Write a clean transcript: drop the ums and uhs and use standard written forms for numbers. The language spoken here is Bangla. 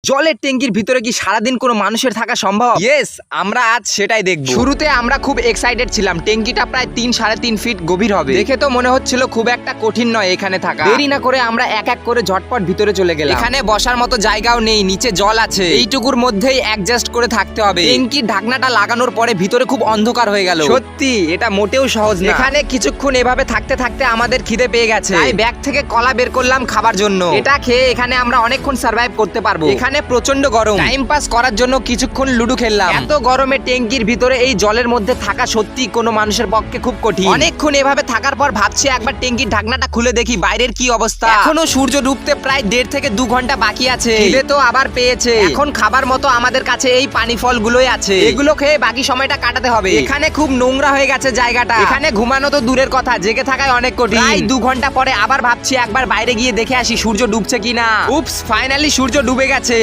জলের ট্যাঙ্কির ভিতরে কি সারাদিন কোনো মানুষের থাকা সম্ভব? ইয়েস, আমরা আজ সেটাই দেখব। শুরুতে আমরা খুব এক্সাইটেড ছিলাম। ট্যাঙ্কিটা প্রায় 3-3.5 ফিট গভীর হবে। দেখে তো মনে হচ্ছিল খুব একটা কঠিন নয় এখানে থাকা। দেরি না করে আমরা এক এক করে ঝটপট ভিতরে চলে গেলাম। এখানে বসার মতো জায়গাও নেই, নিচে জল আছে। এইটুকুর মধ্যেই অ্যাডজাস্ট করে থাকতে হবে। ট্যাঙ্কির ঢাকনাটা লাগানোর পরে ভিতরে খুব অন্ধকার হয়ে গেল। সত্যি এটা মোটেও সহজ না। এখানে কিছুক্ষণ এভাবে থাকতে থাকতে আমাদের খিদে পেয়ে গেছে। তাই ব্যাগ থেকে কলা বের করলাম খাবার জন্য। এটা খেয়ে এখানে আমরা অনেকক্ষণ সার্ভাইভ করতে পারবো। এখানে প্রচন্ড গরম। টাইম পাস করার জন্য কিছুক্ষণ লুডো খেললাম। এত গরমে ট্যাঙ্কির ভিতরে এই জলের মধ্যে থাকা সত্যি কোনো মানুষের পক্ষে খুব কঠিন। অনেকক্ষণ এভাবে থাকার পর ভাবছি একবার ট্যাঙ্কির ঢাকনাটা খুলে দেখি বাইরের কি অবস্থা। এখনো সূর্য ডুবতে প্রায় 1.5 থেকে 2 ঘন্টা বাকি আছে। খিদে তো আবার পেয়েছে। এখন খাবার মতো আমাদের কাছে এই পানি ফলগুলোই আছে। এগুলো খেয়ে বাকি সময়টা কাটাতে হবে। এখানে খুব নোংরা হয়ে গেছে জায়গাটা। এখানে ঘুমানো তো দূরের কথা, জেগে থাকায় অনেক কঠিন। প্রায় 2 ঘন্টা পরে আবার ভাবছি একবার বাইরে গিয়ে দেখে আসি সূর্য ডুবছে কিনা। উপস, ফাইনালি সূর্য ডুবে গেছে।